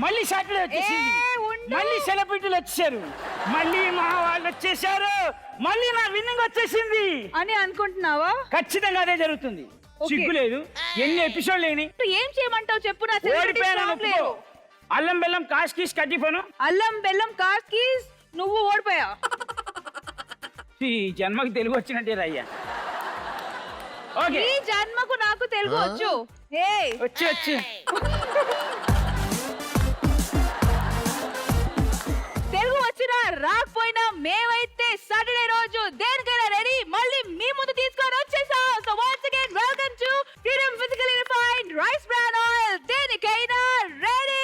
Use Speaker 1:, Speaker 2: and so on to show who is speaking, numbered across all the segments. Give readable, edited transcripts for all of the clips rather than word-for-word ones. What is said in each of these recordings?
Speaker 1: మళ్ళీ సాటర్డే వచ్చేసింది, మళ్ళీ సెలబ్రిటీలు వచ్చేసారు, మళ్ళీ మా వాళ్ళు వచ్చేసారు, మళ్ళీ నా విన్నింగ్ వచ్చేసింది
Speaker 2: అని అనుకుంటున్నావా?
Speaker 1: ఖచ్చితంగా అదే జరుగుతుంది. సిగ్గు లేదు, ఎన్ని ఎపిసోడ్లు లేని.
Speaker 2: ఏం చేయమంటావు చెప్పు. నా
Speaker 1: ఓడిపోయాను. అల్లం బెల్లం కాస్కీస్ కట్టిపోను.
Speaker 2: అల్లం బెల్లం కాస్కీస్ నువ్వు ఓడిపోయా.
Speaker 1: ఈ జన్మకు తెలుగు వచ్చినట్టే రయ్యా. ఓకే,
Speaker 2: ఈ జన్మకు నాకు తెలుగు వచ్చు.
Speaker 1: వచ్చి
Speaker 2: తెలుగు వచ్చినా రాకపోయినా మేమైతే సాటర్డే రోజు దేనికైనా రెడీ. మళ్ళీ మీ ముందు తీసుకొని వచ్చేసాం. So once again welcome to freedom physically refined rice bran oil. దేనికైనా ready.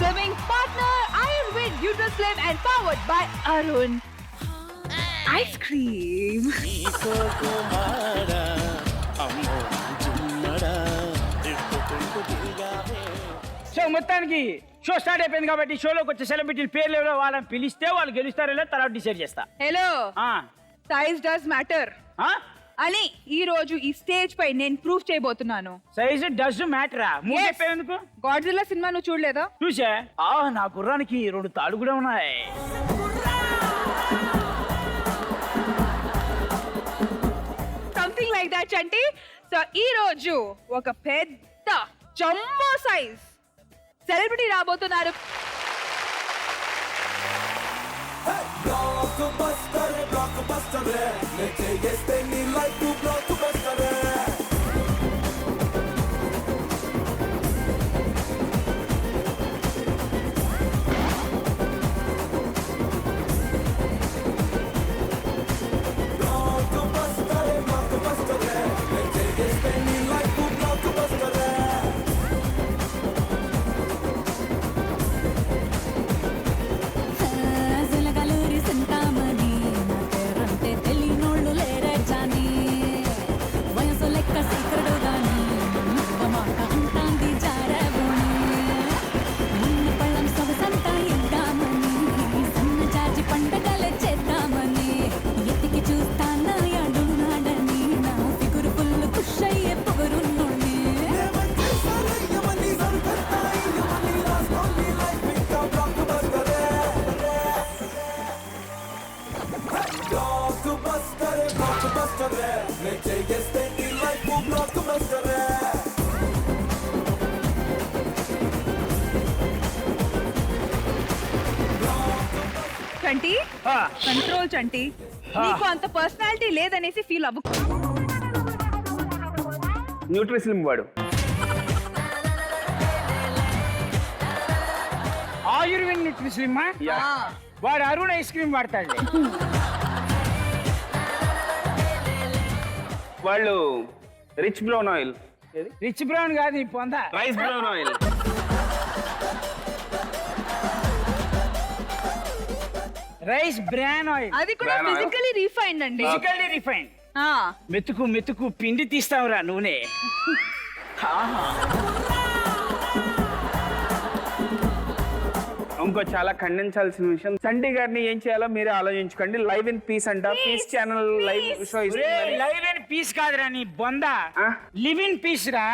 Speaker 2: Serving partner Ayurved Nutraslim and powered by Arun Ice Cream.
Speaker 1: So మొత్తానికి షో స్టార్ట్ అయిపోయింది కాబట్టి షోలోకి వచ్చే సెలబ్రిటీల పేర్లు ఎవరో వాళ్ళని పిలిస్తే వాళ్ళు గెలుస్తారో లేదో తర్వాత డిసైడ్ చేస్తా.
Speaker 2: హలో, సైజ్ డస్ మ్యాటర్ అని ఈ రోజు ఈ స్టేజ్ పై నేను ప్రూవ్ చేయబోతున్నాను.
Speaker 1: సైజ్ డస్ మ్యాటరా? ఎందుకు?
Speaker 2: గాడ్జిల్లా సినిమా నువ్వు చూడలేదా?
Speaker 1: చూసా. నా గుర్రానికి 2 తాళ్ళు కూడా ఉన్నాయి.
Speaker 2: Something like that Chanti. So ఈ రోజు ఒక పెద్ద జంబో సైజ్ సెలబ్రిటీ రాబోతున్నారు. చంటి, కంట్రోల్ చంటి. నీకు అంత పర్సనాలిటీ లేదనేసి ఫీల్ అవ్వు.
Speaker 1: న్యూట్రిస్లిమ్ వాడు ఆయుర్వేద్ న్యూట్రిస్లిమ్ వాడు అరుణ్ ఐస్ క్రీమ్ వాడతాడు.
Speaker 3: వాళ్ళు rich brown oil.
Speaker 1: Rich brown కాదు, ఈ పొంద
Speaker 3: rice brown oil.
Speaker 1: Rice bran oil.
Speaker 2: అది కూడా ఫిజికల్లీ రిఫైన్డ్ అండి.
Speaker 1: Physically refined. మెతుకు మెతుకు పిండి తీస్తావురా నూనె.
Speaker 3: ఇంకో చాలా ఖండించాల్సిన విషయం, చంటి గారిని ఏం చేయాలో మీరే ఆలోచించుకోండి. లైవ్ ఇన్ పీస్ అంట. Peace channel live show.
Speaker 1: Live in peace కాదురా నీ బొంద, లివ్ ఇన్ పీస్ రా.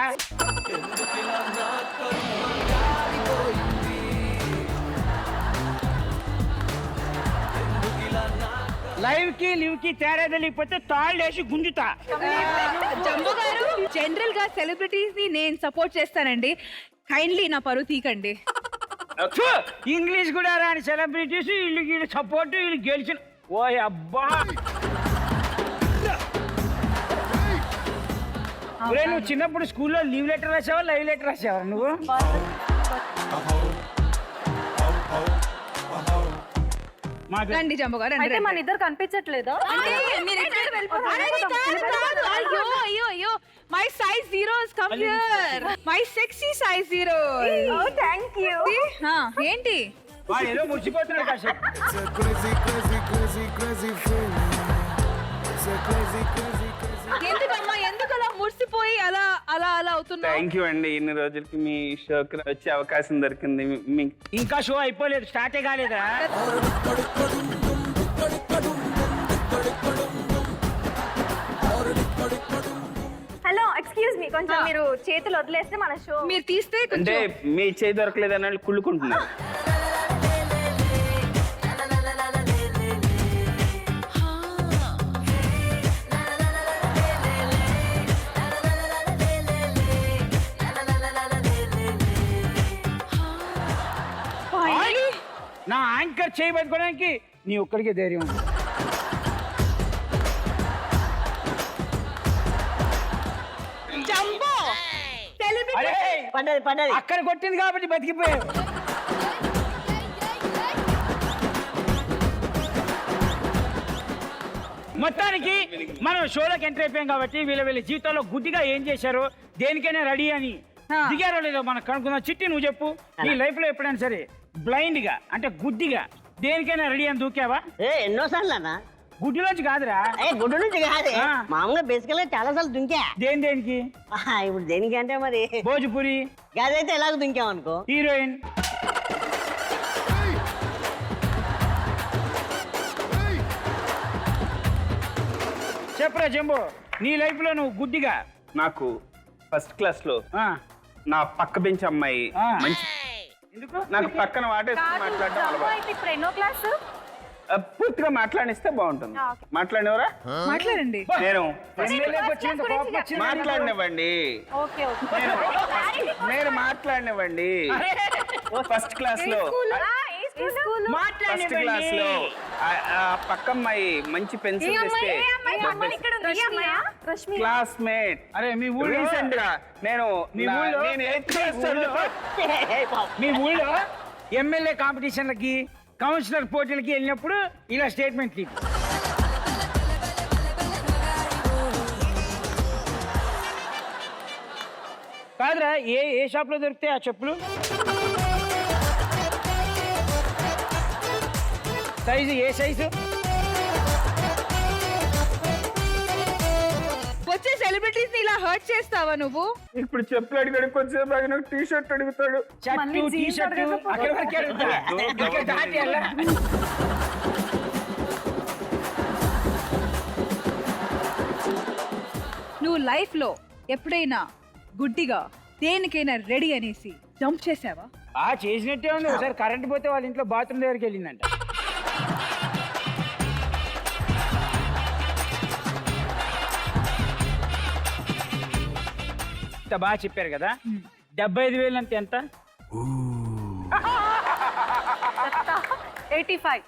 Speaker 1: లైవ్ కి లివ్ కి తేడా తెలియకపోతే తాళ్ళు వేసి గుంజుతా.
Speaker 2: జంబో గారు, జనరల్ గా సెలబ్రిటీస్ ని నేను సపోర్ట్ చేస్తానండి. కైండ్లీ నా పరువు తీకండి.
Speaker 1: ఇంగ్లీష్ కూడా రాని సెలబ్రిటీస్ వీళ్ళు సపోర్ట్, వీళ్ళు గెలిచిన. ఓ అబ్బా, నువ్వు చిన్నప్పుడు స్కూల్లో లీవ్ లెటర్ రాసావా లైవ్ లెటర్ రాసావా నువ్వు?
Speaker 2: రండి జంబో గారు.
Speaker 4: అంటే మన ఇద్దరు కనిపించట్లేదా?
Speaker 2: అయ్యో అయ్యో అయ్యో, my size zeros come here. My sexy size zeros.
Speaker 4: Oh thank you.
Speaker 2: ఏంటి
Speaker 1: వాడు ఏదో మురిసిపోతున్నాడు కాసేపు.
Speaker 2: ఎందుకమ్మా, ఎందుకు అలా మురిసిపోయి అలా అలా అలా అవుతున్నా?
Speaker 3: థ్యాంక్ యూ అండి, ఇన్ని రోజులకి మీ షోకి వచ్చే అవకాశం దొరికింది.
Speaker 1: ఇంకా షో అయిపోలేదు, స్టార్టే కాలేదా?
Speaker 4: హలో ఎక్స్క్యూజ్ మీ కొంచెం మీరు చేతులు వదిలేస్తే మన షో
Speaker 2: మీరు తీస్తే
Speaker 3: అంటే
Speaker 2: కొంచెం
Speaker 3: మీ చేయి దొరకలేదని వాళ్ళు కుళ్ళుకుంటున్నారు.
Speaker 1: నా యాంకర్ చేయి పట్టుకోవడానికి నీ ఒక్కడికే ధైర్యం ఉంది.
Speaker 2: జంబో
Speaker 1: అరే
Speaker 5: పడ్డది
Speaker 1: అక్కడ కొట్టింది కాబట్టి బతికిపోయావు. మొత్తానికి మనం షోలోకి ఎంటర్ అయిపోయాం కాబట్టి వీళ్ళ జీవితంలో గుడ్డిగా ఏం చేశారో దేనికైనా రెడీ అని దిగారో లేదో మనం కనుక్కుందాం. చిట్టి నువ్వు చెప్పు, నీ లైఫ్ లో ఎప్పుడైనా సరే బ్లైండ్ గా అంటే గుడ్డిగా దేనికైనా రెడీ అని దూకావా?
Speaker 5: ఎన్నోసార్లు అన్న
Speaker 1: గుడ్డిలోంచి కాదురా,
Speaker 5: గుడ్డు నుంచి కాదే
Speaker 1: ఆ.
Speaker 5: మామూలుగా బేసికల్ చాలా సార్లు దుంకా
Speaker 1: దేనికి?
Speaker 5: ఇప్పుడు దేనికి అంటే మరి
Speaker 1: భోజ్పురి
Speaker 5: గదైతే ఎలాగ దుంకాం అనుకో.
Speaker 1: హీరోయిన్, చెప్పరా జంబో, నీ లైఫ్ లో నువ్వు గుడ్డిగా
Speaker 3: నాకు ఫస్ట్ క్లాస్ లో
Speaker 1: ఆ,
Speaker 3: నా పక్క బెంచ్ అమ్మాయి
Speaker 1: ఆ.
Speaker 3: మంచి
Speaker 1: ఎందుకు?
Speaker 3: నాకు పక్కన వాటేసుకుని మాట్లాడడం అలవాటు.
Speaker 4: అయితే ఇప్పుడు ఎన్నో క్లాస్
Speaker 3: పూర్తిగా మాట్లాడిస్తే బాగుంటుంది. మాట్లాడినవరా?
Speaker 2: మాట్లాడండి.
Speaker 3: నేను
Speaker 1: ఎమ్మెల్యేకి వచ్చింది, కోపం వచ్చింది.
Speaker 3: మాట్లాడినవ్వండి,
Speaker 4: ఓకే ఓకే
Speaker 3: నేను మాట్లాడినవ్వండి. ఫస్ట్ క్లాస్ లో ఫస్ట్ క్లాస్ లో ఆ పక్కమ్మాయి మంచి పెన్సిల్ తెస్తే క్లాస్మేట్
Speaker 1: అరే మీ ఊళ్ళో
Speaker 3: రీసెంట్ గా నేను
Speaker 1: మీ ఊళ్ళో
Speaker 3: నేను 8th class చదువుతా.
Speaker 1: మీ ఊళ్ళో ఎమ్మెల్యే కాంపిటీషన్లకి కౌన్సిలర్ పోటీలకి వెళ్ళినప్పుడు ఇలా స్టేట్మెంట్ కాదురా, ఏ షాప్ లో దొరికితే ఆ చెప్పులు సైజు ఏ సైజు?
Speaker 2: వచ్చే సెలబ్రిటీస్ ని ఇలా హర్ట్ చేస్తావా నువ్వు?
Speaker 3: ఇప్పుడు చెప్పులు అడిగాడు, కొంచెం నాకు టీ షర్ట్ అడుగుతాడు.
Speaker 1: షర్టు టీ షర్టు అక్కడ వరకే అడుగుతా. ఇక్కడ దాటి వెళ్ళా.
Speaker 2: నువ్వు లైఫ్ లో ఎప్పుడైనా గుడ్డిగా దేనికైనా రెడీ అనేసి జంప్ చేసావా?
Speaker 1: చేసినట్టే ఉంది. ఒకసారి కరెంట్ పోతే వాళ్ళ ఇంట్లో బాత్రూమ్ దగ్గరికి వెళ్ళిందంట. ఇంత బాగా చెప్పారు కదా. 75,000 అంటే ఎంత?
Speaker 4: 85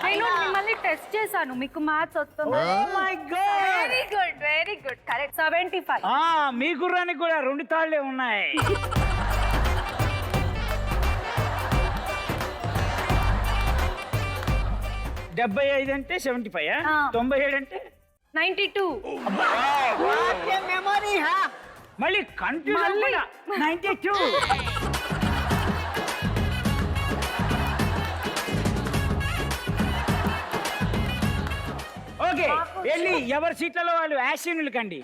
Speaker 4: నేను మిమ్మల్ని టెస్ట్ చేశాను, మీకు మ్యాథ్స్ వస్తుంది. వెరీ గుడ్ కరెక్ట్ 75
Speaker 1: మీ గుర్రానికి కూడా 2 తాళ్లే ఉన్నాయి. 75 అంటే 75, 97 అంటే
Speaker 4: 92
Speaker 5: మెమరీ
Speaker 1: మళ్ళీ కన్ఫ్యూజన్ కూడా 92. ఓకే, వెళ్ళి ఎవరి సీట్లలో వాళ్ళు యాసిన్లు కండి.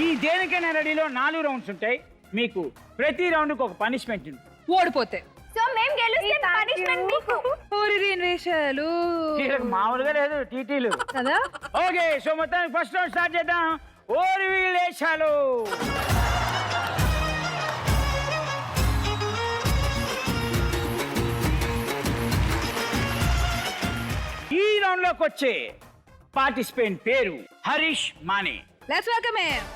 Speaker 1: ఈ దేనికైనా రెడీలో 4 రౌండ్స్ ఉంటాయి. మీకు ప్రతి రౌండ్కి ఒక పనిష్మెంట్ ఉంది.
Speaker 2: ఓడిపోతే
Speaker 4: సో మేము గెలిస్తే పనిష్మెంట్ మీకు.
Speaker 2: ఊరి వేషాలు
Speaker 1: వీళ్ళకి మామూలుగా లేదు టీటీలు
Speaker 2: కదా.
Speaker 1: ఓకే, సో మొత్తానికి ఫస్ట్ రౌండ్ స్టార్ట్ చేద్దాం. ఓరి వీళ్ళేశాలు. ఈ రౌండ్ లోకి వచ్చే పార్టిసిపెంట్ పేరు హరీష్ మానే.
Speaker 2: Let's welcome him.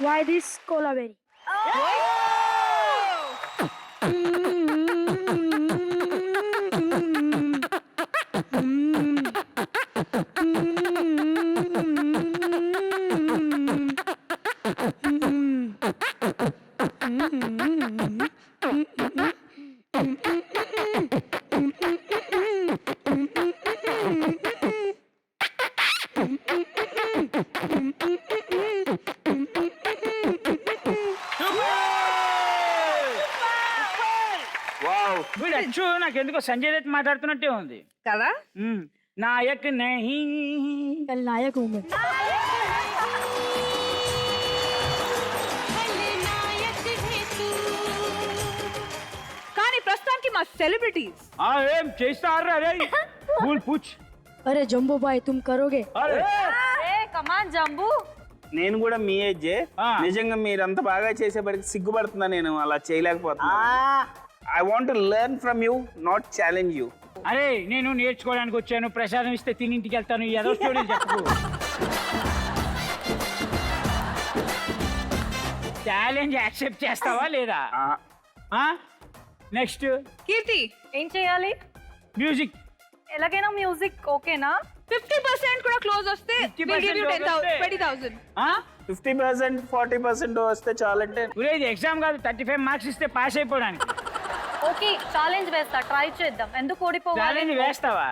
Speaker 6: Why this cola berry?
Speaker 3: Wow
Speaker 1: వీడు అచ్చు నాకు ఎందుకో సంజయ్ దత్ మాట్లాడుతున్నట్టే ఉంది.
Speaker 2: కదా
Speaker 1: నాయక్ నహీ
Speaker 6: कल नायक हूँ मैं.
Speaker 2: కానీ ప్రస్తుతానికి మా సెలబ్రిటీస్
Speaker 1: ఏం చేస్తారు అరే పూల్ పూచ్
Speaker 6: अरे जम्बो भाई तुम करोगे?
Speaker 1: అరే
Speaker 4: కమాన్ జంబు.
Speaker 3: నేను కూడా మీ ఏజే.
Speaker 1: ఆ.
Speaker 3: నిజంగా మీరు అంత బాగా చేసేపటికి సిగ్గుపడుతున్నా, నేను అలా చేయలేకపోతున్నా. I want to learn from you, not challenge you.
Speaker 1: అరే నేను నేర్చుకోవడానికి వచ్చాను, ప్రసాదం ఇస్తే తిని ఇంటికి వెళ్తాను. ఏదో స్టోరీ చెప్పు. ఛాలెంజ్ యాక్సెప్ట్ చేస్తావా లేదా? నెక్స్ట్
Speaker 2: కీర్తి
Speaker 4: ఏం చేయాలి?
Speaker 1: మ్యూజిక్.
Speaker 4: ఎలాగైనా మ్యూజిక్ ఓకేనా?
Speaker 2: 50% కూడా క్లోజ్ వస్తే 20,000.
Speaker 3: 50%, 40% వస్తే చాలంటే.
Speaker 1: ఇది ఎగ్జామ్ కాదు, 35 మార్క్స్ ఇస్తే పాస్ అయిపోవడానికి.
Speaker 4: ఓకే ఛాలెంజ్ వేస్తా, ట్రై చేద్దాం. ఎందుకు ఓడిపోవాలి?
Speaker 1: ఛాలెంజ్ వేస్తావా?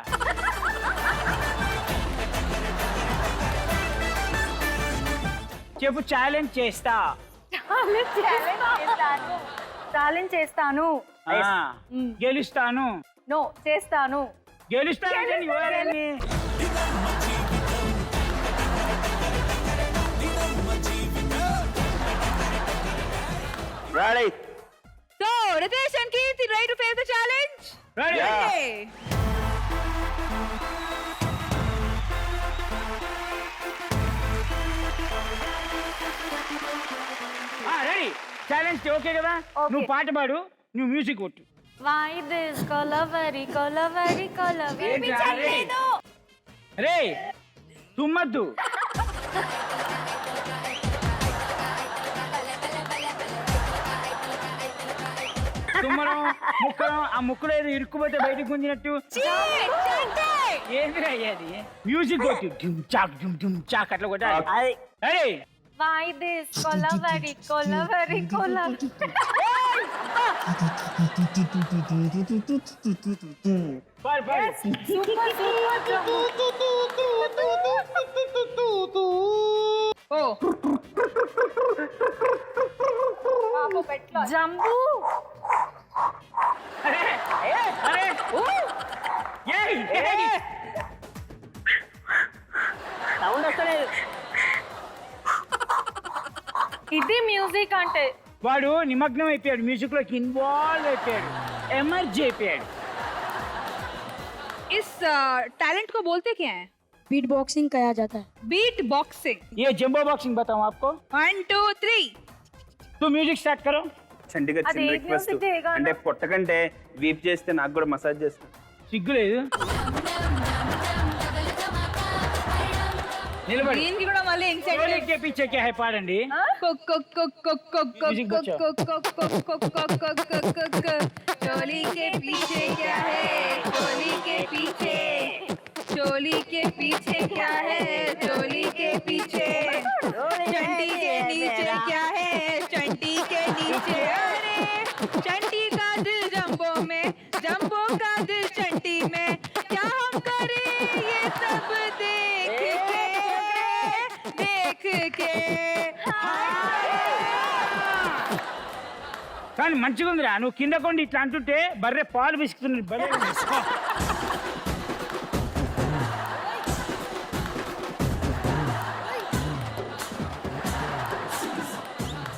Speaker 1: చెప్పు. ఛాలెంజ్ చేస్తా.
Speaker 4: ఛాలెంజ్ చేస్తాను.
Speaker 1: గెలుస్తాను.
Speaker 4: నో చేస్తాను.
Speaker 1: గెలుస్తాను. ఎవరని?
Speaker 3: Ready?
Speaker 2: So, Ritesh and Keerti, ready to face the challenge?
Speaker 1: Ready?
Speaker 3: Yeah.
Speaker 2: Okay.
Speaker 1: Ready. Challenge okay కదా? నువ్వు పాట పాడు, నువ్వు మ్యూజిక్ కొట్టు.
Speaker 4: Why this కొలవరి కొలవరి కొలవరి
Speaker 1: రే తుమ్మద్దు. తుమ్మడం, ముక్కడం, ఆ ముక్కలో ఏదో ఇరుక్కుపోతే బయటకు గుంజినట్టు. ఏంటి అయ్యేది? మ్యూజిక్ కొట్టు. డుమ్ చాక్ డుమ్ డుమ్ చాక్ అట్లా కొట్టాలి. అరే
Speaker 4: Why this కొలవరి కొలవరి కొలవరి
Speaker 1: పాడు పాడు.
Speaker 2: Oh.
Speaker 4: జంబు.
Speaker 1: అరే అరే ఏయ్ ఏయ్.
Speaker 5: సౌండ్ వస్తలేదు.
Speaker 4: ఇది మ్యూజిక్ అంటే.
Speaker 1: వాడు నిమగ్నం అయిపోయాడు, మ్యూజిక్ లోకి ఇన్వాల్వ్ అయిపోయాడు, ఎమర్జ్ అయిపోయాడు.
Speaker 2: इस टैलेंट को बोलते क्या है?
Speaker 6: बीट बॉक्सिंग कहा जाता है.
Speaker 2: Beat boxing.
Speaker 1: ये जंबो बॉक्सिंग बताऊं आपको.
Speaker 2: 1 2 3.
Speaker 1: तो म्यूजिक स्टार्ट करो.
Speaker 3: చంటిగా
Speaker 4: అది
Speaker 3: చిన్న
Speaker 4: ఏ
Speaker 3: రిక్వెస్ట్,
Speaker 4: music చేయగా
Speaker 3: అంటే పొట్టకంటే వీప్ చేస్తే నాకు కూడా మసాజ్ చేస్తా.
Speaker 1: సిగ్గులేదు. నిలబడి.
Speaker 2: దీనికి కూడా మళ్ళీ
Speaker 1: चोली
Speaker 2: ఇన్సెంటివ్.
Speaker 1: के पीछे क्या है పాడండి.
Speaker 2: चोली के पीछे क्या है? चोली के पीछे. चोली के पीछे क्या है? चोली के पीछे. चंटी के नीचे क्या है? चंटी के नीचे. अरे चंटी का दिल जंबो में, जंबो का दिल चंटी में. क्या हम करें ये सब देख के
Speaker 1: కానీ మంచిగా ఉందిరా. నువ్వు కింద కొండి ఇట్లా అంటుంటే బర్రె పాలు పిసుకుతుంది. బర్రె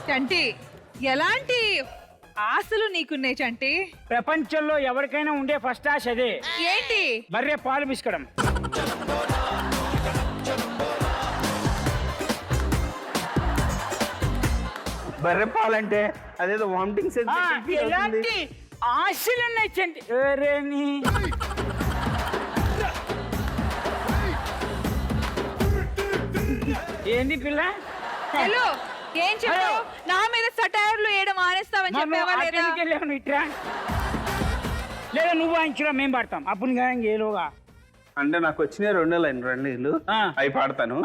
Speaker 2: చంటి ఎలాంటి ఆశలు నీకున్నాయి చంటి?
Speaker 1: ప్రపంచంలో ఎవరికైనా ఉండే ఫస్ట్ ఆశ అదే.
Speaker 2: ఏంటి?
Speaker 1: బర్రె పాలు పిసుకడం.
Speaker 3: బర్రె పాలంటే అదేదో వామిటింగ్
Speaker 1: ఎలాంటి ఆశలు ఉన్నాయి చంటి? ఏంది పిల్ల?
Speaker 2: హలో ఏం చెప్పావు? నా మీద సటైర్లు వేయడం మానేస్తావని చెప్పావా లేదా?
Speaker 1: నువ్వు ఇట్రా లేదా నువ్వు వాయించురా మేము పాడతాం అప్పుడు ఏలోగా.
Speaker 3: అంటే నాకు వచ్చిన 2 లైన్లు అవి పాడతాను.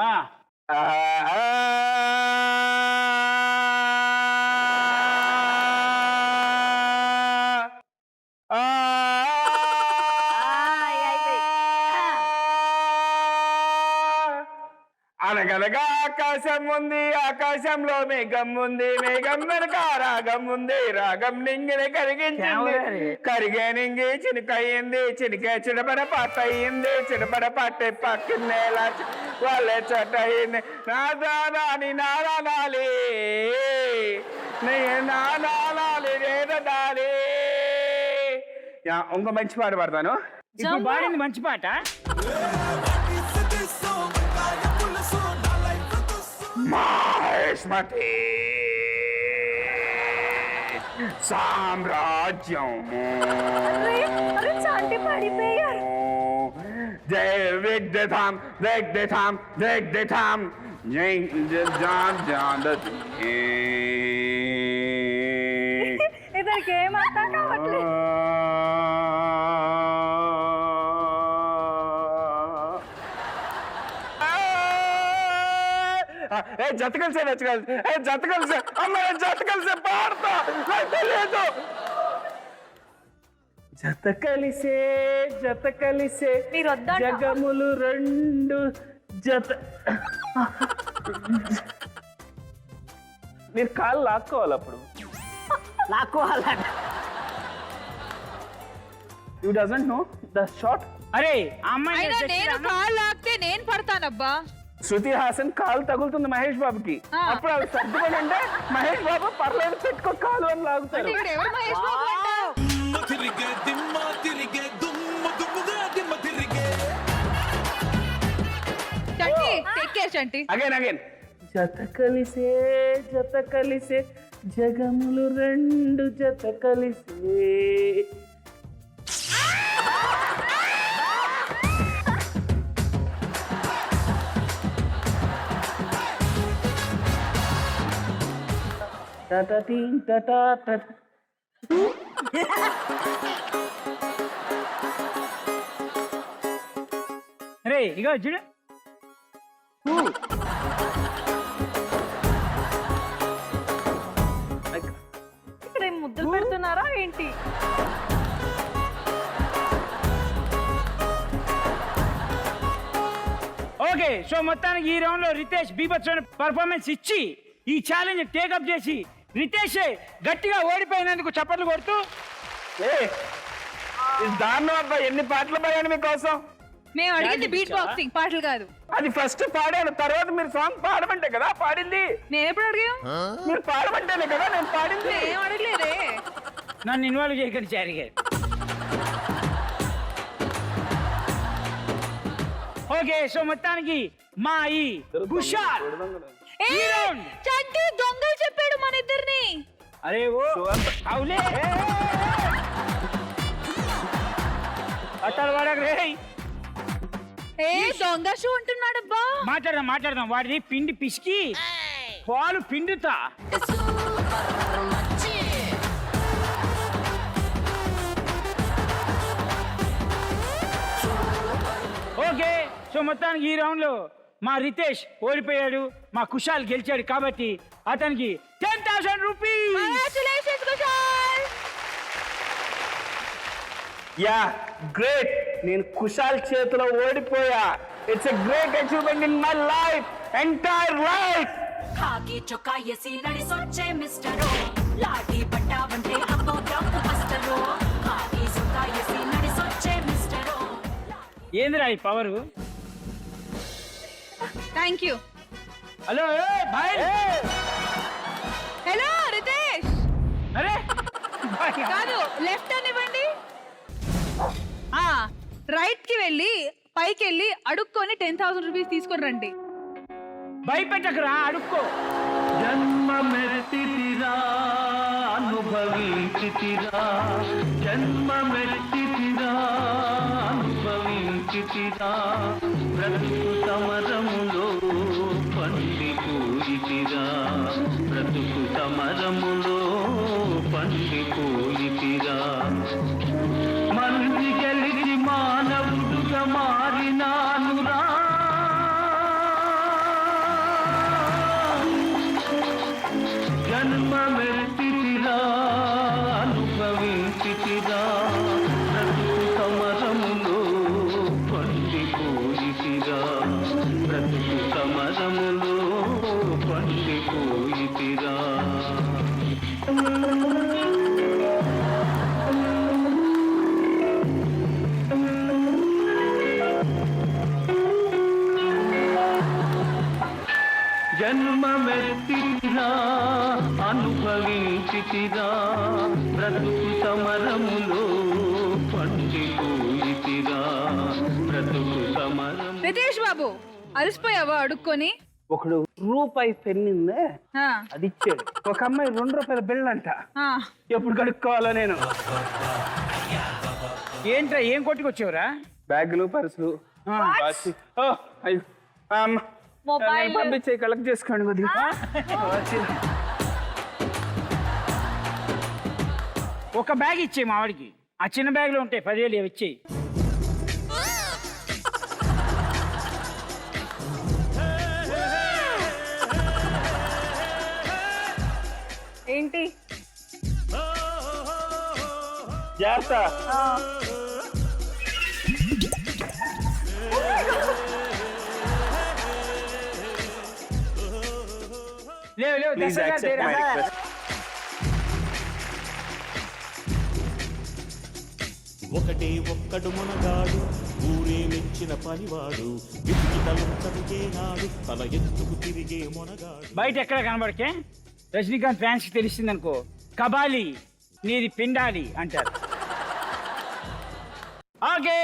Speaker 3: అనగనగా ఆకాశం ఉంది, ఆకాశంలో మేఘం ఉంది, మేఘం వెనక రాగం ఉంది, రాగం నింగిని కరిగించింది, కరిగే నింగి చినుకయ్యింది, చినికే చిడపడ పాట అయ్యింది, చిడపడ పాటే పక్కిన్నేలా వాళ్ళే చోట అయ్యింది. నాదాని నాదాలి నాదాలి రేదాలి. ఇంకో మంచి పాట పాడతాను.
Speaker 1: ఇప్పుడు పాడింది మంచి పాట.
Speaker 3: మహేష్మతి సామ్రాజ్యం జయ విగ్ధాం విగ్ధాం విగ్ధాం జై జాన్ జాన్.
Speaker 4: ఇద్దరికి ఏం అర్థం కావట్లేదు.
Speaker 3: జత కలిసే నచ్చగలదు. జత కలిసే అమ్మ జత కలిసే పాడతా నాకు తెలియదు. జత కలిసే
Speaker 4: మీరు వద్దంట.
Speaker 3: జగములు 2 జత. మీరు కాళ్ళు లాక్కోవాలి అప్పుడు.
Speaker 5: లాక్కోవాలంట.
Speaker 3: You doesn't know the short.
Speaker 1: అరే అమ్మాయి
Speaker 2: నేను కాళ్ళు లాగితే నేను పడతానబ్బా.
Speaker 3: శృతి హాసన్ కాలు తగులుతుంది మహేష్ బాబుకి. అప్పుడు అవి సర్దుకొని అంటే మహేష్ బాబు పర్లేదు పెట్టుకో కాలు అని లాగుతారు.
Speaker 2: ఇక్కడ ఎవరు మహేష్ బాబు అంటావు? చంటి టేక్ కేర్ చంటి.
Speaker 3: అగైన్ జత కలిసే జగములు 2 జత కలిసే.
Speaker 1: రే ఇగో చూడు.
Speaker 4: ఇక్కడ ఏం ముద్దులు పెడుతున్నారా ఏంటి?
Speaker 1: ఓకే సో మొత్తానికి ఈ రౌండ్ లో రితేష్ బీభత్సమైన పర్ఫార్మెన్స్ ఇచ్చి ఈ ఛాలెంజ్ టేకప్ చేసి రితేష్ గట్టిగా ఓడిపోయినందుకు చప్పట్లు కొడుతూ.
Speaker 3: దారుణం అబ్బా, ఎన్ని పాటలు పాడాను మీకోసం.
Speaker 2: మేము అడిగింది బీట్ బాక్సింగ్ పాటలు కాదు.
Speaker 3: అది ఫస్ట్ పాడాను, తర్వాత మీరు సాంగ్ పాడమంటే కదా పాడింది.
Speaker 2: నేను ఎప్పుడు అడిగా?
Speaker 3: మీరు పాడమంటేనే కదా నేను పాడింది.
Speaker 2: ఏం అడగలేదే.
Speaker 1: నన్ను ఇన్వాల్వ్ చేయకండి చారి గారు. ఓకే సో మొత్తానికి మా ఈ కుషాల్
Speaker 2: చంటి దొంగలు చెప్పాడు మన ఇద్దరిని.
Speaker 1: అరే ఓ అవులే అతను వాడకు రే.
Speaker 2: దొంగ షూ అంటున్నాడబ్బా.
Speaker 1: మాట్లాడదాం వాడిది పిండి పిసికి పాలు పిండుతా. ఓకే సో మొత్తానికి ఈ రౌండ్ లో మా రితేష్ ఓడిపోయాడు, మా కుషాల్ గెలిచాడు కాబట్టి అతనికి 10,000 రూపీస్.
Speaker 3: Yeah great. నేను కుషాల్ చేతిలో ఓడిపోయా. It's a great achievement in my life, entire life.
Speaker 7: ఖాకీ చొక్కా ఎసి నడిసొచ్చే మిస్టరో, లాఠీ పట్టావంటే అబ్బో డ్రాప్ బస్టరో. ఖాకీ చొక్కా ఎసి నడిసొచ్చే మిస్టరో.
Speaker 1: ఏందిరా ఈ పవరు?
Speaker 2: Thank you.
Speaker 1: హలో భాయ్.
Speaker 2: హలో రితేష్.
Speaker 1: అరే
Speaker 2: కాదు లెఫ్ట్ అని ఇవ్వండి. రైట్ కి వెళ్ళి పైకి వెళ్ళి అడుక్కొని 10,000 రూపీస్ తీసుకొని రండి.
Speaker 1: భయపెట్టకురా, అడుక్కో.
Speaker 8: జన్మమెత్తితిరా అనుభవించితిరా, జన్మమెత్తితిరా అనుభవించితిరా, బ్రతుకు సమరములో పండి పూజితిరా. సమరములో పండిపోయితిరా మంది గెలిచి మానవుడుగా మారినానురా జన్మ మెరితిరా అనుభవించితిరా బ్రతుకు సమరములో పండిపోయితిరా బ్రతుకు సమరములో పండిపోయితిరా జన్మమెత్తిరా అనుభవించితిరా బ్రతుకు సమరములో పండిపోయితిరా బ్రతుకు సమరం.
Speaker 2: రితేష్ బాబు అలసిపోయావా అడుక్కొని?
Speaker 3: ఒకడు రూపాయి పెన్నిందే
Speaker 2: ఆ,
Speaker 3: అది ఇచ్చాడు. ఒక అమ్మాయి 2 రూపాయల బిళ్ళ అంట.
Speaker 2: ఆ.
Speaker 3: ఎప్పుడు కడుక్కోవాలో నేను.
Speaker 1: ఏంట్రా ఏం కొట్టుకొచ్చావురా?
Speaker 3: బ్యాగులు పర్సులు
Speaker 4: మొబైల్
Speaker 3: పంపించే కలెక్ట్ చేసుకోండి కొద్దిగా.
Speaker 1: ఒక బ్యాగ్ ఇచ్చే మా వాడికి. ఆ చిన్న బ్యాగ్ లో ఉంటాయి 10,000 ఇచ్చేయి.
Speaker 2: ఏంటి
Speaker 3: జాగ్రత్త.
Speaker 1: లేవు లేవు
Speaker 3: Please
Speaker 1: Dasara
Speaker 3: accept
Speaker 1: Tera.
Speaker 3: my request.
Speaker 9: ఒకటే ఒక్కడు మునగాడు ఊరే మెచ్చిన పనివాడు విసికి తలంచడిగే నాడు తల ఎత్తుకు తిరిగే మునగాడు.
Speaker 1: బయట ఎక్కడ కనబడికే రజనీకాంత్ ఫ్యాన్స్ కి తెలిసింది అనుకో, కబాలి నీది పిండాలి అంటారు. ఓకే,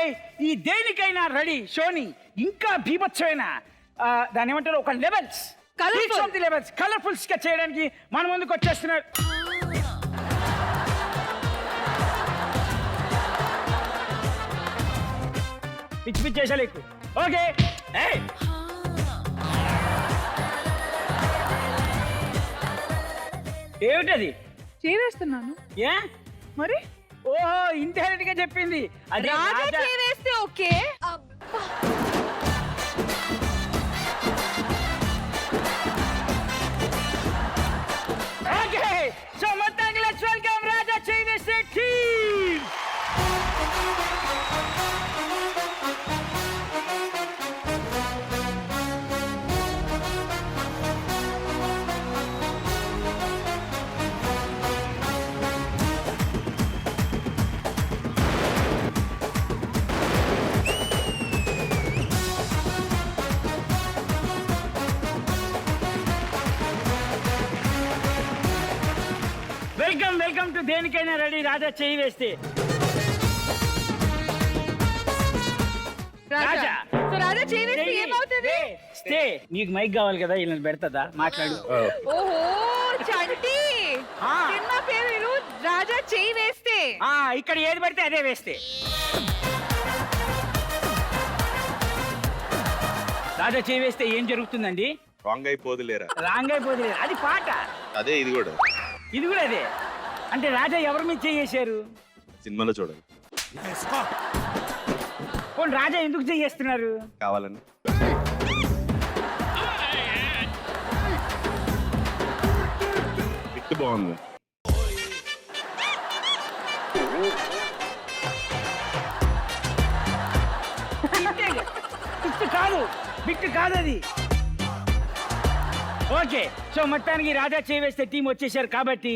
Speaker 1: ఈ దేనికైనా రెడీ షోని ఇంకా బీభత్సమైన దాని ఏమంటారు ఒక లెవెల్స్ లెవెల్స్ కలర్ఫుల్స్ గా చేయడానికి మన ముందుకు వచ్చేస్తున్నారు. పిచ్చి పిచ్చి చేసా లేకు. ఓకే, ఏమిటది?
Speaker 2: చేస్తున్నాను
Speaker 1: ఏ
Speaker 2: మరి
Speaker 1: ఓహో ఇంటెలిజెంట్ గా చెప్పింది. అది
Speaker 2: రాజా
Speaker 1: రాజా.
Speaker 2: చేస్తే ఓకే.
Speaker 1: ఓకే, సో మొత్తానికి లెట్స్ వెల్కమ్ రాజా చేవేసే టీమ్. వెల్కమ్ వెల్కమ్ టు దేనికైనా రెడీ రాజా చేయి వేస్తే.
Speaker 2: రాజా సో రాజా చేస్తే ఏమవుతుంది?
Speaker 1: స్టే. నీకు మైక్ కావాలి కదా, ఇలా పెడతా మాట్లాడు.
Speaker 2: ఓహో చంటి సినిమా పేరు రాజా చేయి వేస్తే.
Speaker 1: ఇక్కడ ఏది పడితే అదే వేస్తే. రాజా చేయి వేస్తే ఏం జరుగుతుందండి?
Speaker 10: రాంగ్ అయిపోదులేరా.
Speaker 1: రాంగ్ అయిపోతుంది, అది పాట.
Speaker 10: అదే ఇది కూడా.
Speaker 1: ఇది కూడా అదే. అంటే రాజా ఎవరి మీద చేయేశారు?
Speaker 10: సినిమాలో చూడండి.
Speaker 1: పోనీ రాజా ఎందుకు చేస్తున్నారు?
Speaker 10: కావాలని. ఇట్టు బాగుంది.
Speaker 1: బిట్టు కాదు, బిట్టు కాదు అది. ఓకే, సో మొత్తానికి రాజా చేవేస్తే టీం వచ్చేసారు కాబట్టి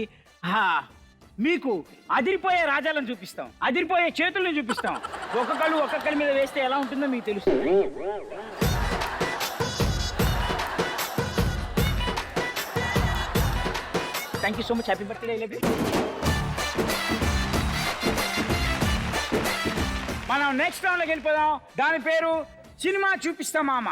Speaker 1: మీకు అదిరిపోయే రాజాలను చూపిస్తాం, అదిరిపోయే చేతులను చూపిస్తాం. ఒక్కొక్కరి మీద వేస్తే ఎలా ఉంటుందో మీకు తెలుస్తుంది. Thank you so much. Happy birthday love you. మనం నెక్స్ట్ రౌండ్ లోకి వెళ్ళిపోదాం. దాని పేరు సినిమా చూపిస్తా మామ.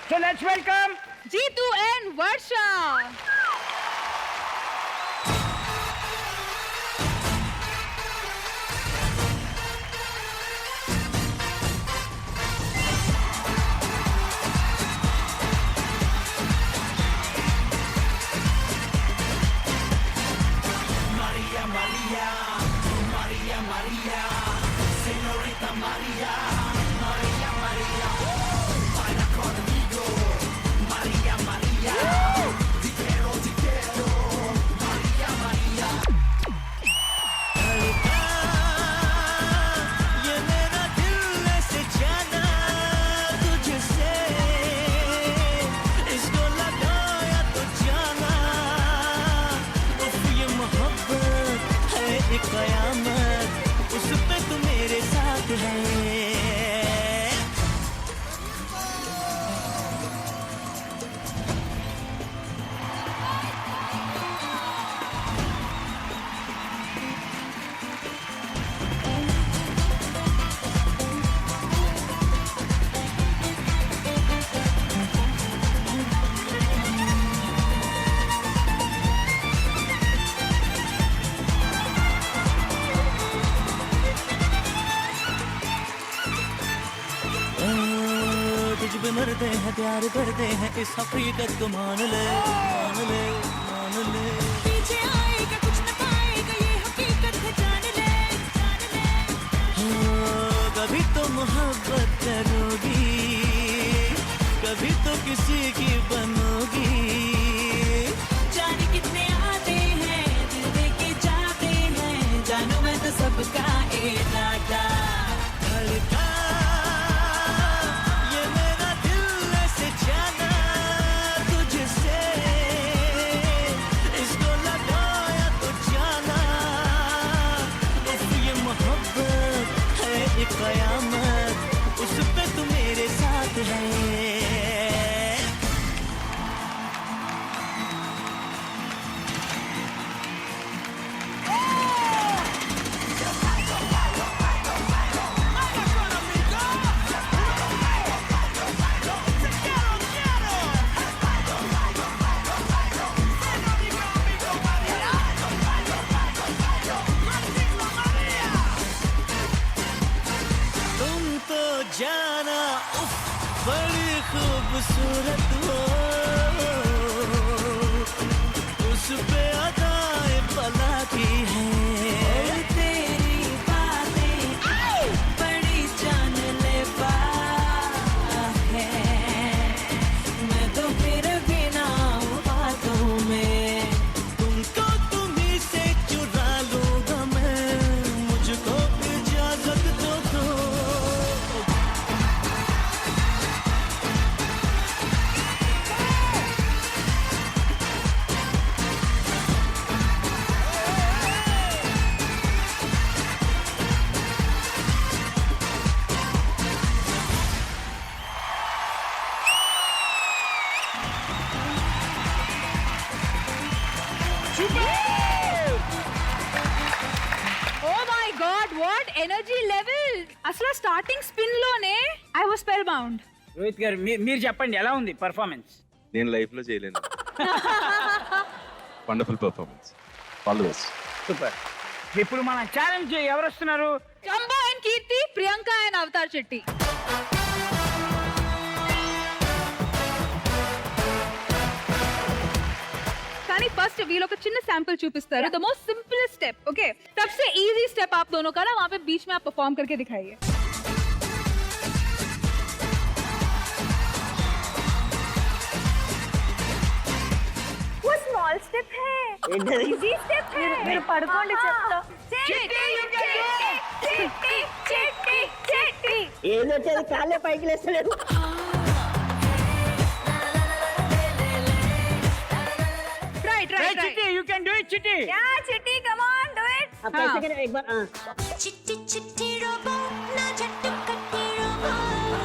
Speaker 1: So let's welcome
Speaker 2: Jeetu and Varsha.
Speaker 8: मरते हैं प्यार करते हैं इस हकीकत को मान ले मान ले मान ले
Speaker 7: पीछे आएगा कुछ न पाएगा ये हकीकत है जान ले
Speaker 8: कभी तो मोहब्बत करोगी कभी तो किसी की बनोगी
Speaker 7: जाने कितने आते हैं दिल दे के जाते हैं जानू मैं तो सबका इरादा
Speaker 8: धड़का कयामत उस पे तू मेरे साथ है जाना उफ बड़ी खूबसूरत हो उस पे अदाएं पला की है
Speaker 7: तेरी बातें बड़ी जानलेवा है मैं तो फिर बिना बातों में
Speaker 8: तुमको तुम्हीं से चुरा लूंगा मैं मुझको इजाजत तो दो
Speaker 2: Oh my God, what energy level! అసలు స్టార్టింగ్ స్పిన్ లోనే I was spell bound.
Speaker 1: Rohit గారు మీరు చెప్పండి ఎలా ఉంది పర్ఫార్మెన్స్?
Speaker 10: నేను లైఫ్ లో చేయలేను. Wonderful performance. All the best.
Speaker 1: Super. ఇప్పుడు మన ఛాలెంజ్ ఎవరు వస్తున్నారు?
Speaker 2: Chamba and Keerthi, Priyanka and Avatar Shetty. కానీ फर्स्ट వీళ్ళు ఒక చిన్న सैंपल చూపిస్తారు. The most simplest step, okay? सबसे इजी स्टेप आप दोनों का ना वहां पे बीच में आप परफॉर्म करके दिखाइए. वो स्मॉल स्टेप है, इजी स्टेप है. మీరు పడుకోండి చెప్తా.
Speaker 5: ఏదొచ్చేది కాళ్ళే పైకి లేస్తలేదు.
Speaker 1: Hey, Chitti, you can do it, Chitti.
Speaker 2: Yeah, Chitti, come on, do it.
Speaker 5: अब कैसे करें एक बार
Speaker 7: చిట్టి చిట్టి రోబో నా జట్టు కట్టి రోబో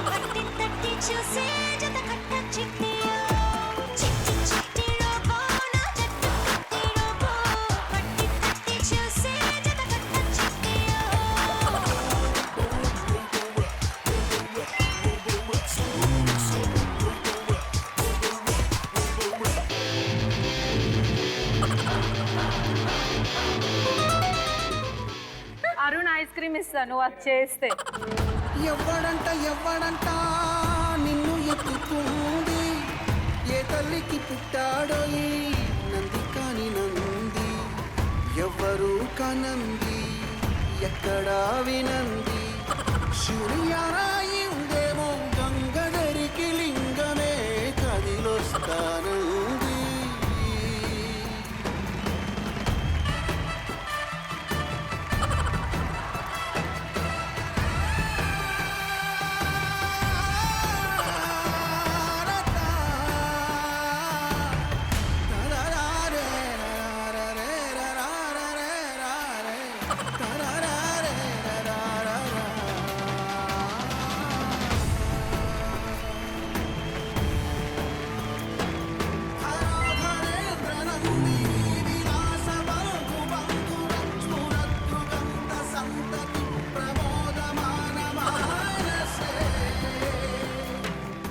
Speaker 7: పట్టి తట్టి చూసే జత కట్ట చిట్టియో చిట్టి చిట్టి రోబో నా జట్టు కట్టి రోబో పట్టి తట్టి చూసే జత కట్ట చిట్టియో
Speaker 4: అరుణ్ ఐస్ క్రీమ్ ఇస్తాను అది చేస్తే.
Speaker 11: ఎవ్వడంట నిన్ను ఎత్తుకుంది ఏ తల్లికి పుట్టాడో ఈ నంది కాని నంది ఎవరు కనంది ఎక్కడా వినంది శూన్యరాయిందేమో గంగదరికి లింగమే కదిలొస్తానంది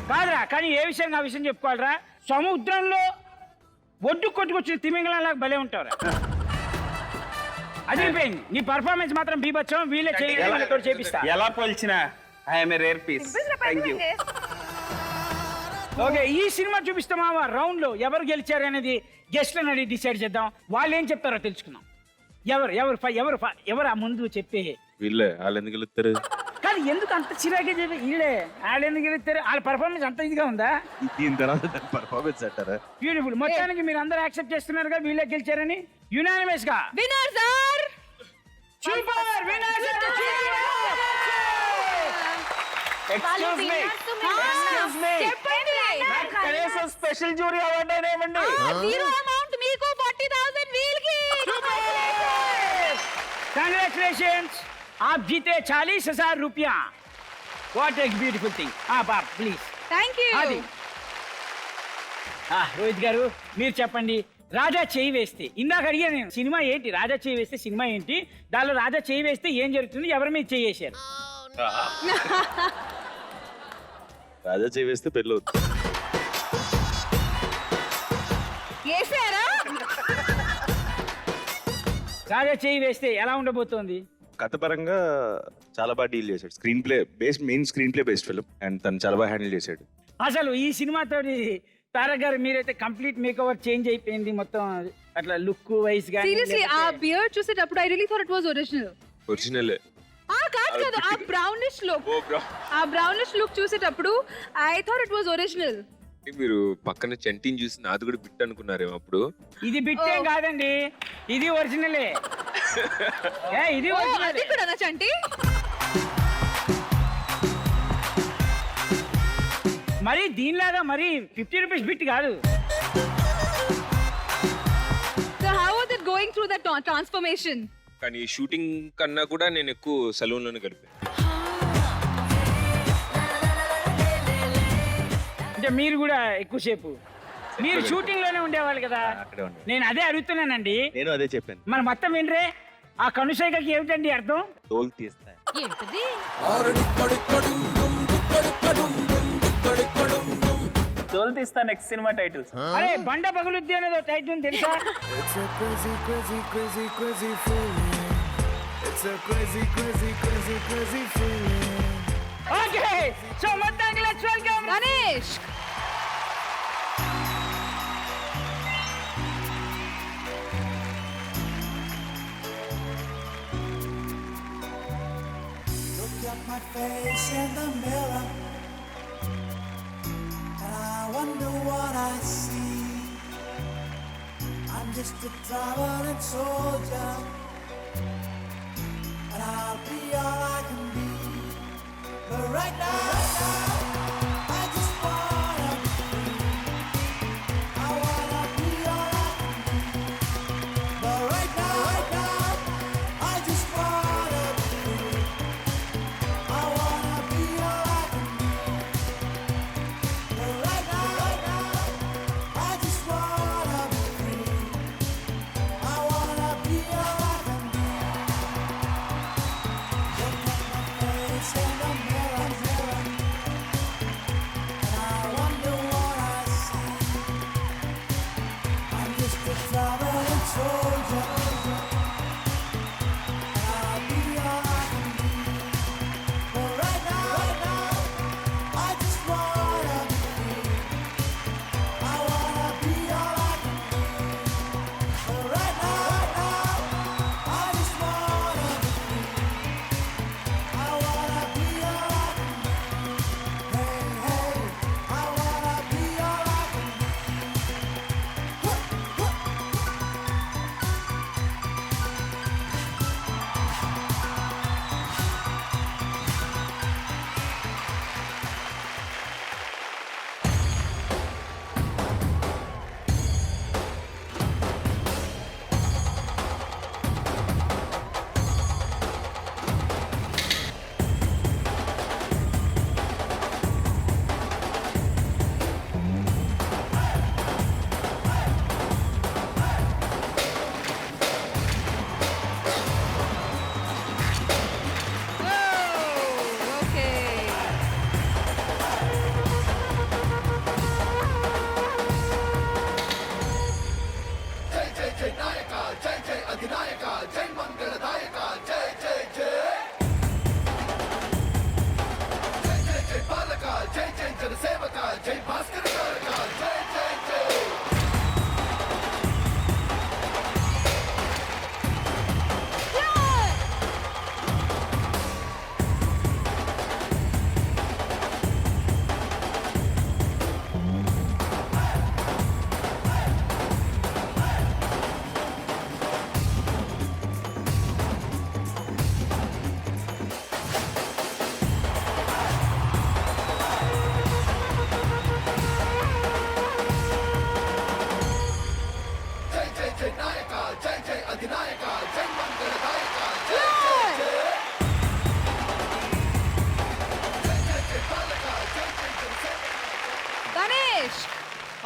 Speaker 1: కాదురా, కానీ ఏ విషయం ఆ విషయం చెప్పుకోవాలరా. సముద్రంలో ఒడ్డు కొట్టుకొచ్చిన తిమింగళంలాగా భలే ఉంటావురా. అదిరిపోయింది నీ పర్ఫార్మెన్స్ మాత్రం బీభత్సం. వీళ్ళే చేపిస్తా.
Speaker 3: ఎలా పోల్చినా I'm a rare piece. Thank you.
Speaker 1: Okay, ఈ సినిమా చూపిస్తామా రౌండ్ లో ఎవరు గెలిచారు అనేది గెస్ట్లను అడిగి డిసైడ్ చేద్దాం. వాళ్ళు ఏం చెప్తారో తెలుసుకుందాం. ఎవరు ఆ ముందు చెప్పే
Speaker 10: వీళ్ళే. వాళ్ళు ఎందుకు వెళ్తారు?
Speaker 1: కానీ ఎందుకు అంత చిరాకే చెప్పి వీళ్ళే వాళ్ళు ఎందుకు గెలుస్తారు? వాళ్ళ పర్ఫార్మెన్స్ అంత ఇదిగా ఉందా?
Speaker 10: దీని తర్వాత పర్ఫార్మెన్స్ అంటారా?
Speaker 1: బ్యూటిఫుల్. మొత్తానికి మీరు అందరూ యాక్సెప్ట్ చేస్తున్నారుగా వీళ్ళే గెలిచారని యునానిమస్ గా.
Speaker 2: Winners are
Speaker 1: super winners.
Speaker 3: Excuse me,
Speaker 2: చెప్పండి.
Speaker 3: కనీసం స్పెషల్ జ్యూరీ అవార్డు అయినా ఇవ్వండి.
Speaker 2: జీరో అమౌంట్ మీకు 40,000 వీల్కి.
Speaker 1: Congratulations! आप जीते 40,000 रुपया. What a beautiful thing. बाप प्लीज.
Speaker 2: Thank you.
Speaker 1: అది రోహిత్ గారు మీరు చెప్పండి. రాజా చేయి వేస్తే ఇందాక అడిగా నేను సినిమా ఏంటి, రాజా చేయి వేస్తే సినిమా ఏంటి, దానిలో రాజా చేయి వేస్తే ఏం జరుగుతుంది, ఎవరి మీద చేయేశారు?
Speaker 10: రాజా చేస్తే పెళ్ళి అవుతుంది.
Speaker 2: చేశారా?
Speaker 1: రాజా చేయి వేస్తే ఎలా ఉండబోతోంది?
Speaker 10: కథ పరంగా చాలా బాగా డీల్ చేశాడు. Screen play based, main screen play based film, and తను చాలా బాగా హ్యాండిల్ చేశాడు.
Speaker 1: అసలు ఈ సినిమాతోటి తారక్ గారు మీరైతే కంప్లీట్ మేకఓవర్ చేంజ్ అయిపోయింది మొత్తం, అట్లా లుక్ వైస్ గా.
Speaker 2: సీరియస్లీ ఆ బియర్డ్ చూసేటప్పుడు I really thought it was original.
Speaker 10: Original
Speaker 2: కాదు ఆ బ్రౌనిష్ లుక్, ఆ బ్రౌనిష్ లుక్ చూసేటప్పుడు I thought it was original.
Speaker 10: మీరు పక్కన చంటిని చూసి నాది కూడా బిట్ అనుకున్నారేమో అప్పుడు.
Speaker 1: ఇది బిట్టేం కాదండి, ఇది ఒరిజినలే. ఇది
Speaker 2: అది కూడా చంటి.
Speaker 1: మరి దీనిలాగా మరి 50 రూపీస్ బిట్ కాదు.
Speaker 2: So how was it going through that transformation?
Speaker 10: కానీ షూటింగ్ కన్నా కూడా నేను ఎక్కువ సలూన్ లోనే గడిపాను.
Speaker 1: అంటే మీరు కూడా ఎక్కువసేపు మీరు షూటింగ్ లోనే ఉండేవాళ్ళు కదా. నేను అదే అడుగుతున్నానండి.
Speaker 10: నేను అదే చెప్పాను.
Speaker 1: మన మొత్తం ఏంట్రే ఆ కనుసైకకి ఏమిటండి అర్థం?
Speaker 10: తోలు తీస్తా.
Speaker 2: ఏంటిది?
Speaker 3: తోలు తీస్తా నెక్స్ట్ సినిమా టైటిల్స్.
Speaker 1: అరే బండ పగులుద్ది అనేది టైటిల్ తెలుసా? ఓకే, సో మొత్తానికి let's welcome
Speaker 2: Ganesh.
Speaker 11: My face in the mirror, and I wonder what I see. I'm just a traveling soldier, and I'll be all I can be. But right now, I just wanna be free. I wanna be all I can be. But right now, I just wanna be free. I wanna be all I can be. But right now, I just wanna be free. I wanna be all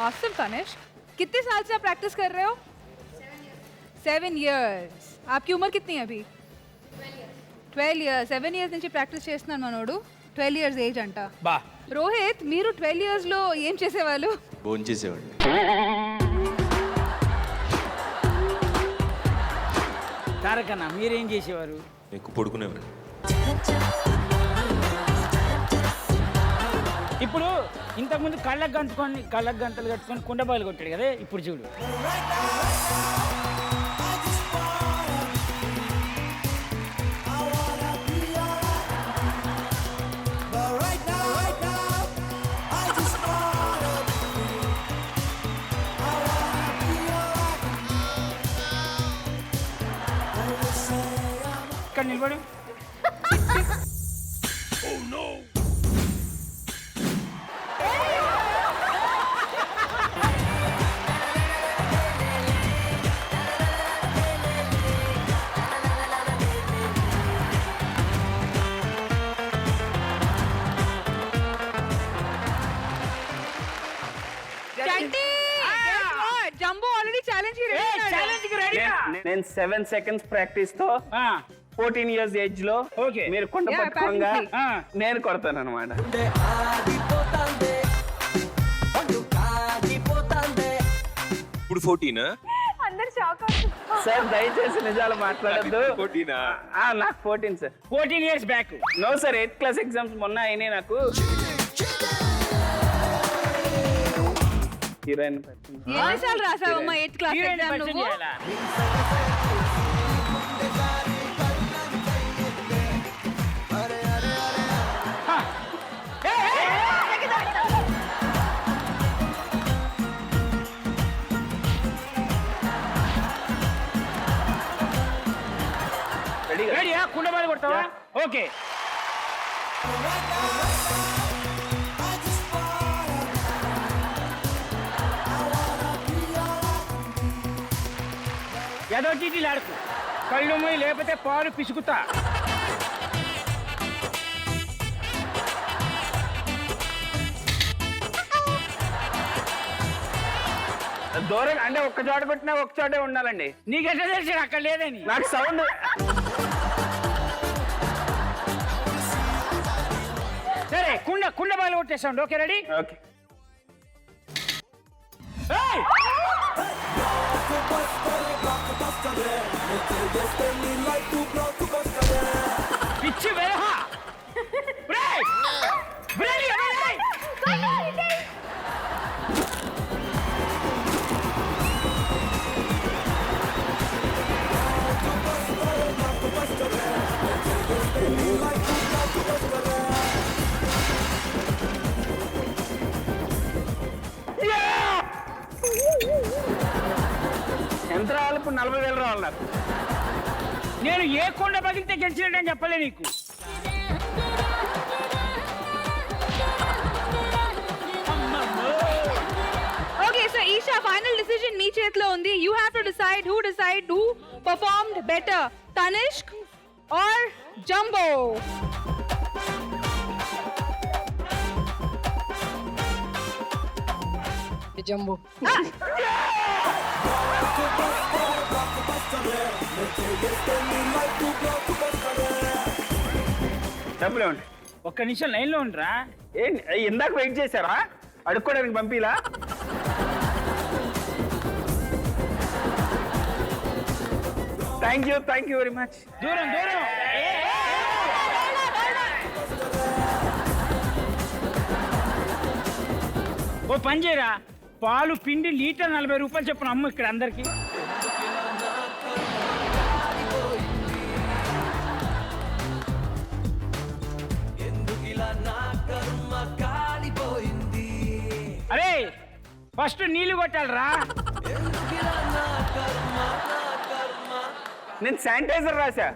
Speaker 2: awesome Tanishq, कितने साल से आप practice कर रहे हो? 7 years. आपकी उम्र कितनी है अभी? 12 years. 7 years నుంచి ప్రాక్టీస్ చేస్తున్నాను మనోడు. 12 years ఏజ్ అంట.
Speaker 1: బా
Speaker 2: రోహిత్, మీరు 12 years లో ఏం చేసేవాళ్ళు?
Speaker 10: భోంచేసేవాడిని.
Speaker 1: తారకన్న మీరేం చేసేవారు?
Speaker 10: ఎక్కువ పడుకునేవాడిని.
Speaker 1: ఇప్పుడు ఇంతకుముందు కళ్ళకు గంటలు కట్టుకొని కుండబాయిలు కొట్టాడు కదా, ఇప్పుడు చూడు. ఇక్కడ నిలబడు.
Speaker 2: జంబో ఆల్రెడీ ఛాలెంజ్ కి రెడీ ఉన్నాడు.
Speaker 1: ఛాలెంజ్ కి రెడీ.
Speaker 3: నేను 7 seconds ప్రాక్టీస్ తో 14 years ఏజ్ లో
Speaker 1: Okay.
Speaker 3: మీరు కొండ
Speaker 2: Yeah,
Speaker 3: పట్టుకోగా
Speaker 2: apparently.
Speaker 3: నేను కొడతాను అనమాట.
Speaker 10: ఇప్పుడు 14
Speaker 4: అందరు షాక్ అవుతున్నారు.
Speaker 3: సార్ దయచేసి నిజాలు మాట్లాడద్దు.
Speaker 10: 14
Speaker 3: నాకు 14 sir.
Speaker 1: 14 years back.
Speaker 3: No sir, 8th class exams మొన్న అయినాయి నాకు. హీరోయిన్
Speaker 2: ఎన్నిసార్లు రాసావమ్మా 8th క్లాస్
Speaker 1: హీరోయిన్
Speaker 2: ఎగ్జామ్
Speaker 1: పరిచయం
Speaker 2: నువ్వు?
Speaker 1: చేయాలా? రెడీయా? కుండబాయిలు కొడతావా? ఓకే. ఏదో చీటీలు ఆడుకు, కళ్ళు మూయి లేకపోతే పాలు పిసుకుతా.
Speaker 3: దూరం అంటే ఒక్క చోట కొట్టినా ఒక్క చోటే ఉండాలండి.
Speaker 1: నీకెట్లా తెలిసి అక్కడ లేదని?
Speaker 3: నాకు సౌండ్
Speaker 1: సరే, కుండబాయిలు కొట్టేసండి. Okay, ready?
Speaker 3: ఓకే.
Speaker 1: పిచ్చి వెలహ.
Speaker 3: ఎంత రావాలి ఇప్పుడు? 40,000 రావాలి నాకు.
Speaker 1: నేను ఏ కొండ పగిలితే గెలిచినట్టని చెప్పలే నీకు.
Speaker 2: Okay, so Esha, final decision మీ చేతిలో ఉంది. You have to decide who performed better, Tanishk or Jumbo.
Speaker 6: Jumbo
Speaker 3: డబ్బులు ఏమండి?
Speaker 1: ఒక్క నిమిషం లైన్లో ఉండరా.
Speaker 3: ఇందాక వెయిట్ చేశారా? అడుక్కోవడానికి పంపిలా? Thank you very much.
Speaker 1: దూరం. ఓ పని చేయరా, పాలు పిండి లీటర్ 40 రూపాయలు చెప్పిన అమ్ము ఇక్కడ అందరికి. అరే ఫస్ట్ నీళ్లు కొట్టాలరా.
Speaker 3: నేను శానిటైజర్ రాసా.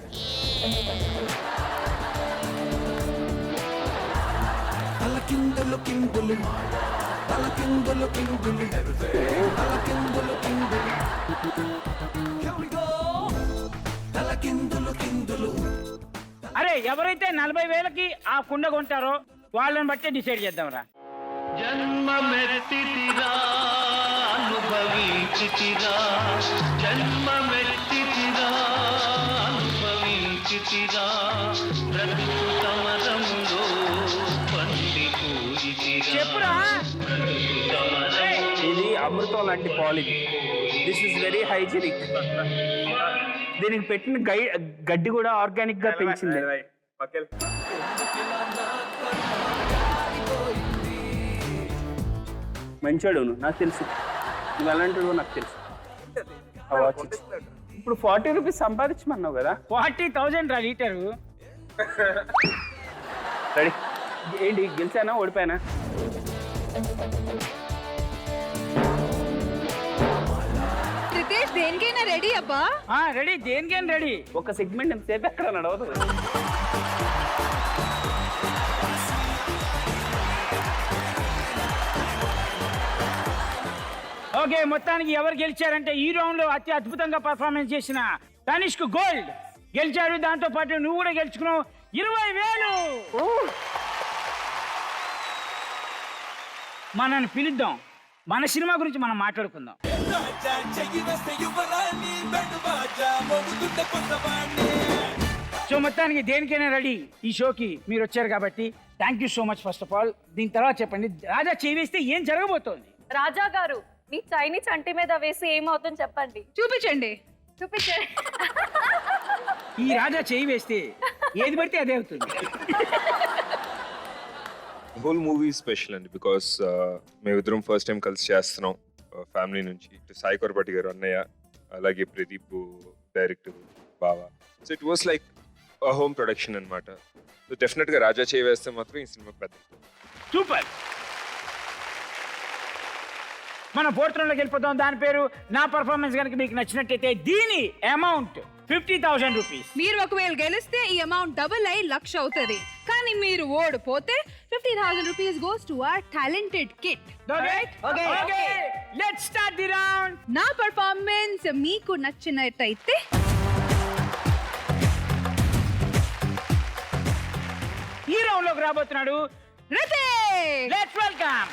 Speaker 1: అరే ఎవరైతే 40,000కి ఆ కుండ కొంటారో వాళ్ళని బట్టే డిసైడ్ చేద్దాంరా.
Speaker 8: జన్మమెత్తితిరా అనుభవించితిరా జన్మమెత్తితిరా అనుభవించితిరా బ్రతుకు సమరములో పండిపోయితిరా
Speaker 1: చెప్పురా
Speaker 3: ఇది అమృతం లాంటి పాలు ఇది. This is very hygienic. దీనికి పెట్టిన గడ్డి కూడా ఆర్గానిక్ గా పెంచింది. మంచోడు నువ్వు, నాకు తెలుసు నువ్వు ఎలాంటి నాకు తెలుసు. ఆ watch ఇచ్చి. ఇప్పుడు 40 రూపీస్ సంపాదించమన్నావు కదా.
Speaker 1: 40,000 రా లీటరు.
Speaker 3: రెడీ ఏంటి గెలిచానా ఓడిపోయానా?
Speaker 2: రితేష్ దేనికైనా రెడీ అబ్బా.
Speaker 1: రెడీ, దేనికైనా రెడీ.
Speaker 3: ఒక సెగ్మెంట్ ఎంతసేపు ఎక్కడ నడవదు.
Speaker 1: ఓకే, మొత్తానికి ఎవరు గెలిచారంటే ఈ రౌండ్ లో అతి అద్భుతంగా పర్ఫార్మెన్స్ చేసిన తనిష్క్ గోల్డ్ గెలిచారు. దాంతో పాటు నువ్వు కూడా గెలుచుకున్నావు 20,000. మనల్ని పిలుద్దాం, మన సినిమా గురించి మనం మాట్లాడుకుందాం. సో మొత్తానికి దేనికైనా రెడీ ఈ షోకి మీరు వచ్చారు కాబట్టి thank you so much. First of all దీని తర్వాత చెప్పండి, రాజా చేయి వేస్తే ఏం జరగబోతోంది?
Speaker 4: రాజా గారు మీ చైని చంటి మీద వేసి ఏమవుతుంది చెప్పండి.
Speaker 2: చూపించండి.
Speaker 4: చూపించండి.
Speaker 1: ఈ రాజా చేయి వేస్తే ఏది పడితే అదే అవుతుంది.
Speaker 10: హోల్ మూవీ స్పెషల్ అండి, బికాస్ మేమిద్దరం ఫస్ట్ టైం కలిసి చేస్తున్నాం ఫ్యామిలీ నుంచి. సాయి కొరపాటి గారు అన్నయ్య, అలాగే ప్రదీప్ డైరెక్టర్, బావా. So it was like home production అనమాట. సో డెఫినెట్గా రాజా చేయి వేస్తే మాత్రం ఈ సినిమా పెద్ద.
Speaker 1: సూపర్. మన ఫోర్త్ రౌండ్లోకి వెళ్ళిపోతాం. దాని పేరు నా పర్ఫార్మెన్స్ కనుక మీకు నచ్చినట్టయితే దీని అమౌంట్ 50,000 రూపీస్.
Speaker 2: మీరు ఒకవేళ గెలిస్తే ఈ అమౌంట్ డబుల్ అయి 1,00,000 అవుతుంది. కానీ మీరు ఓడిపోతే 50,000 rupees goes to our talented kid.
Speaker 1: Okay, let's start the round.
Speaker 2: నా పర్ఫార్మెన్స్ మీకు నచ్చినట్టయితే
Speaker 1: ఈ రౌండ్ లోకి రాబోతున్నాడు
Speaker 2: రితేష్.
Speaker 1: Let's welcome.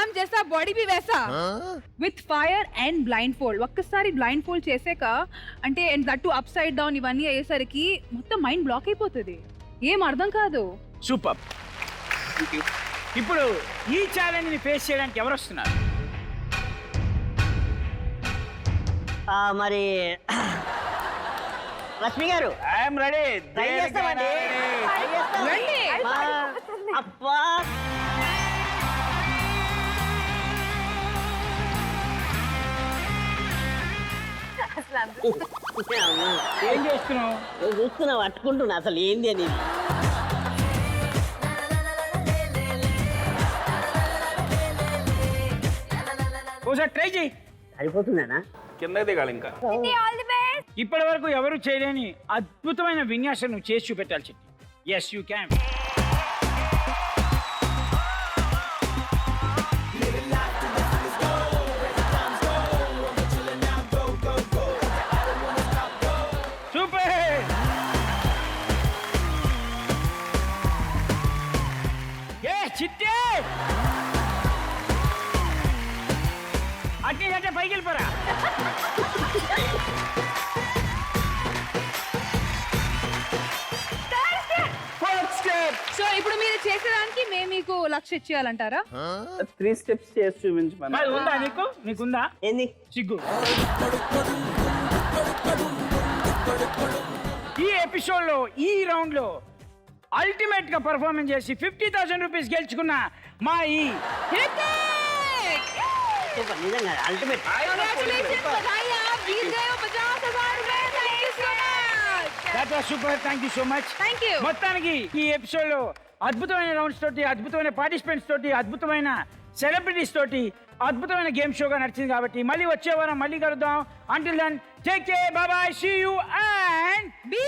Speaker 2: काम जैसा बॉडी भी वैसा with fire and blind fold. ఒక్కసారి బ్లైండ్ ఫోల్డ్ చేసాక అంటే దట్టు అప్ సైడ్ డౌన్ ఇవన్నీ అయ్యేసరికి మొత్తం మైండ్ బ్లాక్ అయిపోతుంది, ఏం అర్థం కాదు.
Speaker 1: సూపర్. ఇప్పుడు ఈ ఛాలెంజ్ ని ఫేస్ చేయడానికి ఎవరు వస్తున్నారు?
Speaker 5: మరి రష్మి గారు
Speaker 3: ఐఎమ్ రెడీ.
Speaker 5: ట్రై చేస్తామండి. ట్రై చేస్తాం.
Speaker 2: రండి.
Speaker 5: అబ్బా
Speaker 1: ఏం చేస్తున్నావు?
Speaker 5: చూస్తున్నా పట్టుకుంటున్నా అసలు ఏంది అని.
Speaker 1: ఒకసారి ట్రై చేయి.
Speaker 5: సరిపోతుందనా?
Speaker 3: కింద దిగాలి ఇంకా.
Speaker 1: ఇప్పటి వరకు ఎవరు చేయలేని అద్భుతమైన విన్యాసం నువ్వు చేసి చూపెట్టాలి Chitti. Yes you can. Super. ఏ చిట్టి అట్టే పైకి వెళ్ళిపోరా.
Speaker 2: సో ఇప్పుడు మీరు చేసేదానికి మేము మీకు లక్ష ఇచ్చేయాలంటారా?
Speaker 3: 3 స్టెప్స్ చేసి చూపించమని.
Speaker 1: మరి ఉందా నీకుందా
Speaker 5: ఏంది
Speaker 1: సిగ్గు? ఈ ఎపిసోడ్ లో ఈ రౌండ్ లో అల్టిమేట్ గా పర్ఫార్మెన్స్ చేసి 50,000 రూపీస్ గెలుచుకున్న మా ఈ
Speaker 5: సూపర్, నిజంగా ultimate.
Speaker 1: That was super. Thank you so much.
Speaker 2: Thank you.
Speaker 1: మొత్తానికి ఈ ఎపిసోడ్ లో అద్భుతమైన రౌండ్స్ తోటి, అద్భుతమైన పార్టిసిపెంట్స్ తోటి, అద్భుతమైన సెలబ్రిటీస్ తోటి అద్భుతమైన గేమ్ షోగా నడిచింది కాబట్టి మళ్ళీ వచ్చే వారం మళ్ళీ కలుద్దాం. Until then take care, bye bye, see you and
Speaker 2: be